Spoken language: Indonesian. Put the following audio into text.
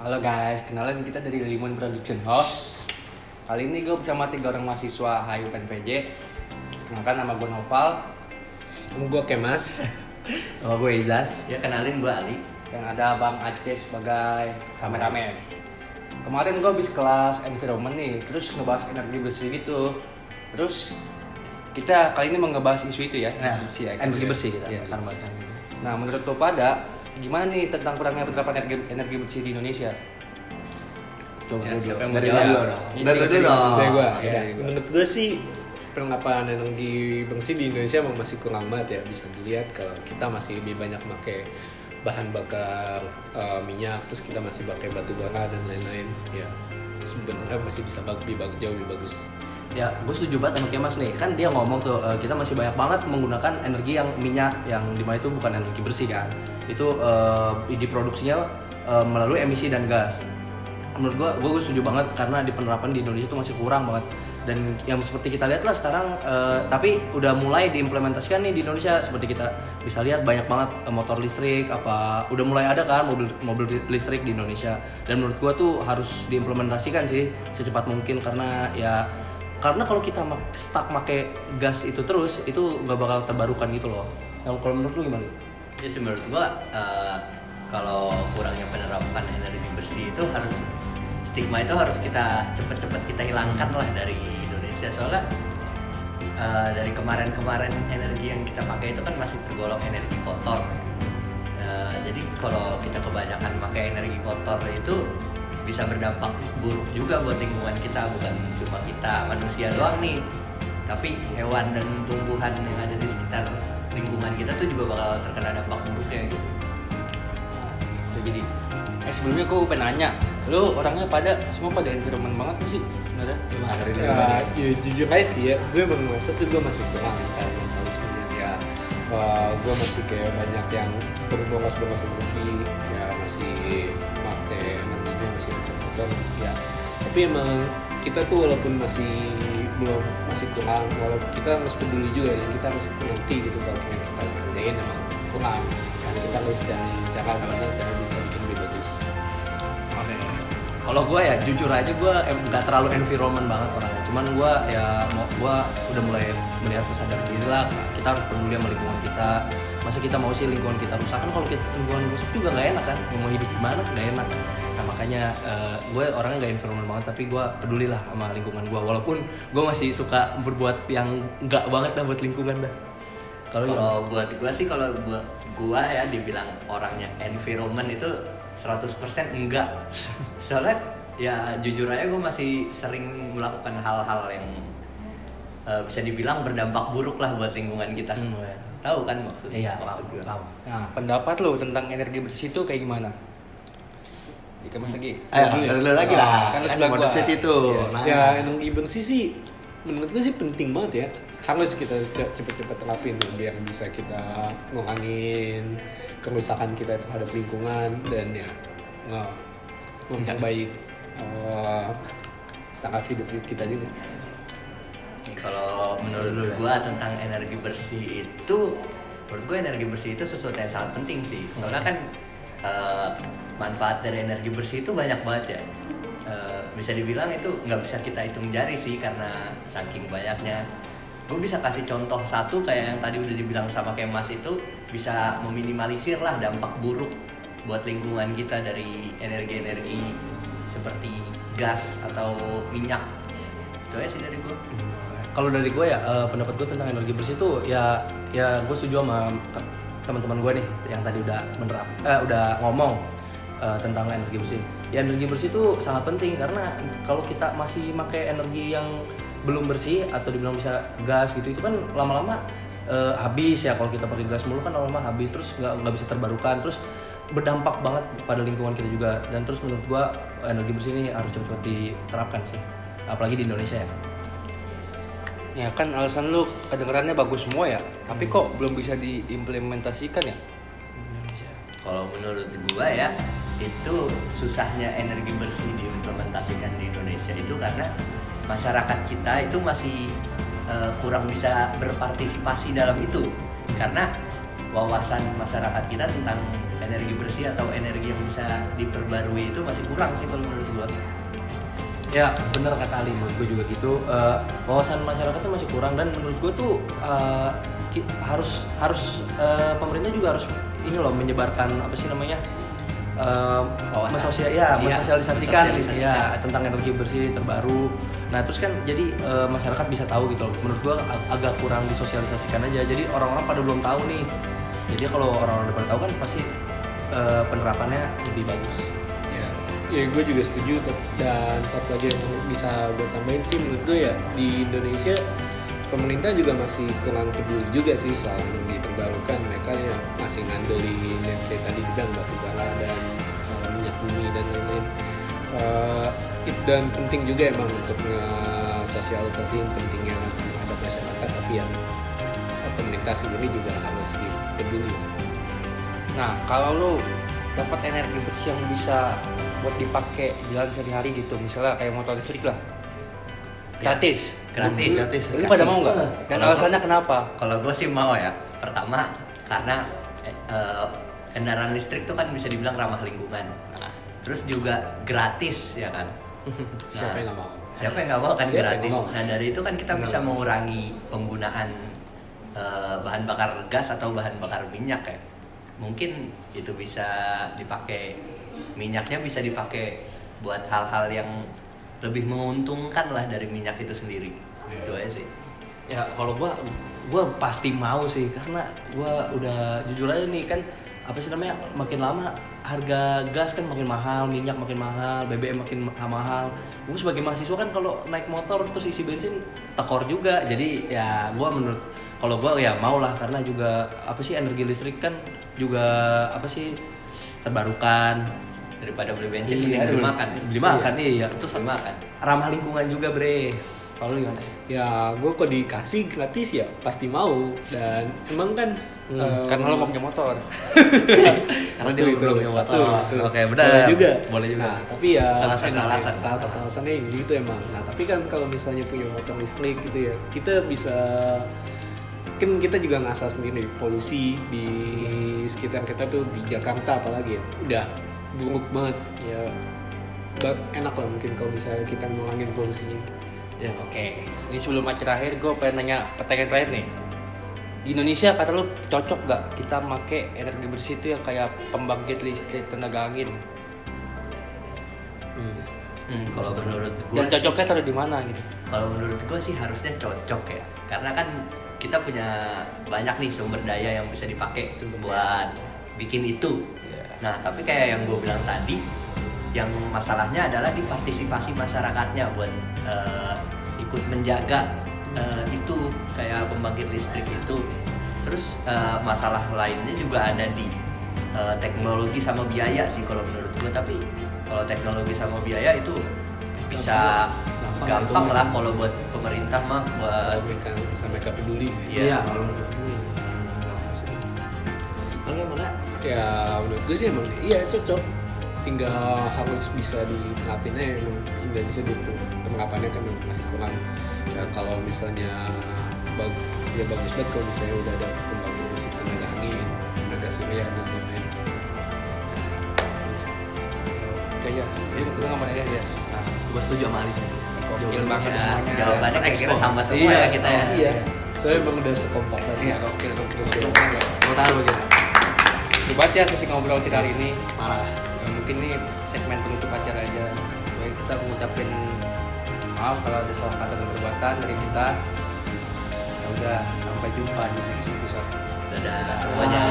Halo guys, kenalin kita dari Limon Production House. Kali ini gue bersama 3 orang mahasiswa HIU PNPJ. Kenalkan, nama gue Noval. Gue Kemas. Nama gue Izas. Ya kenalin gue Ali. Yang ada Bang Aceh sebagai kameramen. Kemarin gue habis kelas environment nih, terus ngebahas energi bersih gitu. Terus kita kali ini mau ngebahas isu itu ya, Energi bersih kita. Ya. Karena bahkan Nah, menurut lo pada gimana nih tentang kurangnya penerapan energi bersih di Indonesia? coba Ya, dulu. siapa yang Dari mau lu jawab? dong. Ini Dari lu dong. Dari gue. Ya. Menurut gue sih penerapan energi bersih di Indonesia emang masih kurang banget ya. Bisa dilihat kalau kita masih lebih banyak pakai bahan bakar minyak, terus kita masih pakai batu bara dan lain-lain. Ya sebenarnya masih bisa jauh lebih bagus. Ya, gue setuju banget sama Kemas nih. Kan dia ngomong tuh kita masih banyak banget menggunakan energi yang minyak yang dimana itu bukan energi bersih kan. Itu diproduksinya melalui emisi dan gas. Menurut gue setuju banget karena di penerapan di Indonesia itu masih kurang banget. Dan yang seperti kita lihat lah sekarang, tapi udah mulai diimplementasikan nih di Indonesia. Seperti kita bisa lihat banyak banget motor listrik, udah mulai ada kan mobil listrik di Indonesia. Dan menurut gue tuh harus diimplementasikan sih secepat mungkin karena kalau kita stuck make gas itu terus, itu nggak bakal terbarukan gitu loh. Nah, kalau menurut lu gimana? Ya sih menurut gue kalau kurangnya penerapan energi bersih itu stigma itu harus kita cepet-cepet kita hilangkan lah dari Indonesia. Soalnya dari kemarin-kemarin energi yang kita pakai itu kan masih tergolong energi kotor. Jadi kalau kita kebanyakan pakai energi kotor itu bisa berdampak buruk juga buat lingkungan kita, bukan cuma kita manusia doang nih, tapi hewan dan tumbuhan yang ada di sekitar lingkungan kita tuh juga bakal terkena dampak buruknya gitu. Jadi sebelumnya gue pengen nanya, lu orangnya semua pada environment banget gak sih sebenarnya? Ya jujur aja sih ya, gue emang merasa tuh gue masih kurang kan mentalismenya dia. Gue masih kayak banyak yang berbolos-bolos energi, ya masih pakai energi masih kotor ya. Tapi emang kita tuh walaupun masih kurang, walaupun kita harus peduli juga dan kita harus ngerti gitu kalau yang kita kerjain emang kurang. Kan kita harus cari cara bisa bikin lebih bagus. Oke. Kalau gue ya jujur aja gue nggak terlalu environment banget orangnya. Cuman gue udah mulai melihat kesadaran diri lah. Kita harus peduli sama lingkungan kita. Masa kita mau sih lingkungan kita rusak? Kan kalau lingkungan rusak juga nggak enak kan. Mau hidup gimana nggak enak. Nah makanya gue orangnya nggak environment banget, tapi gue peduli lah sama lingkungan gue. Walaupun gue masih suka berbuat yang nggak banget lah buat lingkungan dah. Kalau buat gue sih, kalau buat gue ya dibilang orangnya environment itu 100% enggak. Soalnya ya jujur aja gue masih sering melakukan hal-hal yang bisa dibilang berdampak buruk lah buat lingkungan kita. Tahu kan maksudnya? Iya, maksud gue. tahu. Nah, pendapat lo tentang energi bersih itu kayak gimana? Jika mas lagi. Dari lu lagi lah. Kan lu sebelah gua. itu. Iya. Ya energi bersih sih menurut gue sih penting banget ya, harus kita cepet-cepet terapin biar bisa kita ngurangin kerusakan kita terhadap lingkungan dan ya memperbaik taraf hidup kita juga. Kalau menurut gua tentang energi bersih itu, menurut gua energi bersih itu sesuatu yang sangat penting sih. Soalnya kan manfaat dari energi bersih itu banyak banget ya. Bisa dibilang itu nggak bisa kita hitung jari sih karena saking banyaknya. Gue bisa kasih contoh satu kayak yang tadi udah dibilang sama Kemas, itu bisa meminimalisir lah dampak buruk buat lingkungan kita dari energi-energi seperti gas atau minyak. Itu aja sih dari gue. Kalau dari gue ya pendapat gue tentang energi bersih itu ya gue setuju sama teman-teman gue nih yang tadi udah ngomong tentang energi bersih. Ya energi bersih itu sangat penting karena kalau kita masih pakai energi yang belum bersih atau dibilang bisa gas gitu, itu kan lama-lama habis ya. Kalau kita pakai gas mulu kan lama-lama habis, terus nggak bisa terbarukan, terus berdampak banget pada lingkungan kita juga. Dan terus menurut gue energi bersih ini harus cepat-cepat diterapkan sih, apalagi di Indonesia ya. Ya kan alasan lu kedengarannya bagus semua ya, tapi kok belum bisa diimplementasikan ya? Kalau menurut gua ya, itu susahnya energi bersih diimplementasikan di Indonesia itu karena masyarakat kita itu masih kurang bisa berpartisipasi dalam itu. Karena wawasan masyarakat kita tentang energi bersih atau energi yang bisa diperbarui itu masih kurang sih kalau menurut gua. Ya bener kata Ali, menurut gue juga gitu. Wawasan masyarakatnya masih kurang dan menurut gue tuh harus pemerintah juga harus ini loh menyebarkan apa sih namanya mensosialisasikan ya tentang energi bersih terbaru. Nah terus kan jadi masyarakat bisa tahu gitu loh. Menurut gue agak kurang disosialisasikan aja. Jadi orang-orang pada belum tahu nih. Jadi kalau orang-orang udah pada tahu kan pasti penerapannya lebih bagus. Ya gue juga setuju, dan satu lagi yang bisa gue tambahin sih menurut gue ya, di Indonesia pemerintah juga masih kurang peduli juga sih soal energi terbarukan. Mereka ya masih ngandelin yang kayak tadi bilang batu bara dan minyak bumi dan lain-lain. Dan penting juga emang untuk nge-sosialisasiin pentingnya terhadap masyarakat, tapi ya pemerintah sendiri juga harus peduli. Nah, kalau lu dapat energi bersih yang bisa buat dipakai jalan sehari-hari gitu, misalnya kayak motor listrik lah, gratis. Lu pada mau nggak? Dan alasannya kenapa? Kalau gue sih mau ya. Pertama karena kendaraan listrik itu kan bisa dibilang ramah lingkungan. Terus juga gratis ya kan. Siapa yang nggak mau? Siapa yang nggak mau kan Siapa yang gratis. nggak mau? Nah dari itu kan kita bisa mengurangi penggunaan bahan bakar gas atau bahan bakar minyak ya. Mungkin itu bisa dipakai, minyaknya bisa dipakai buat hal-hal yang lebih menguntungkan lah dari minyak itu sendiri. Itu aja sih. Ya kalau gua pasti mau sih, karena gua udah jujur aja nih kan, apa sih namanya, makin lama harga gas kan makin mahal, minyak makin mahal, BBM makin mahal. Gue sebagai mahasiswa kan kalau naik motor terus isi bensin tekor juga. Jadi ya kalau gue ya mau lah, karena juga apa sih, energi listrik kan juga apa sih, terbarukan. Daripada beli bensin Iya, beli makan. Beli makan iya. Terus Beli makan. ramah lingkungan juga, Bre. Kalau lu gimana? Ya gue kok dikasih gratis ya pasti mau, dan emang kan Karena lo mau punya motor. Karena dia belum punya motor. Oke, benar. Boleh juga. Boleh juga. Nah, tapi ya Salah satu alasan. Salah satu alasannya gitu emang. Nah, tapi kan kalau misalnya punya motor listrik gitu ya, kita bisa, kan kita juga ngasah sendiri polusi di sekitar kita tuh, di Jakarta apalagi ya. Udah buruk banget ya. Enak lah mungkin kalau misalnya kita ngurangin polusinya. Ya oke. Ini sebelum acara akhir, gue pengen nanya pertanyaan terakhir nih. Di Indonesia kata lu cocok gak kita make energi bersih itu yang kayak pembangkit listrik tenaga angin? Kalau menurut gue Dan cocoknya taruh di mana gitu? Kalau menurut gue sih harusnya cocok ya, karena kan kita punya banyak nih sumber daya yang bisa dipakai buat bikin itu. Nah tapi kayak yang gue bilang tadi, yang masalahnya adalah di partisipasi masyarakatnya buat ikut menjaga itu kayak pembangkit listrik itu. Terus masalah lainnya juga ada di teknologi sama biaya sih kalau menurut gue. Tapi kalau teknologi sama biaya itu bisa gampang lah kalau buat pemerintah mah, buat mereka peduli. Iya. Kalau menurut gue bagaimana? Ya menurut gue sih emang iya cocok, tinggal harus bisa diterapin aja. Emang Indonesia di penerapannya kan masih kurang ya. Kalau misalnya ya bagus banget kalau misalnya udah ada pembangkit listrik tenaga angin, tenaga surya dan lain-lain. Oke ya, ini kita ngomong aja guys. Nah, gue setuju sama Alis. Gokil banget ya, semuanya. jawabannya kira-kira sama semua Iya, ya kita ya. Iya. Soalnya emang udah sekompak tadi. Iya, gokil. Mau taruh begitu? Hebat ya sesi ngobrol kita hari ini. Parah. Ya, mungkin ini segmen penutup acara aja. Baik, kita mengucapkan maaf kalau ada salah kata dan perbuatan dari kita. Ya udah, sampai jumpa di next episode. Dadah semuanya.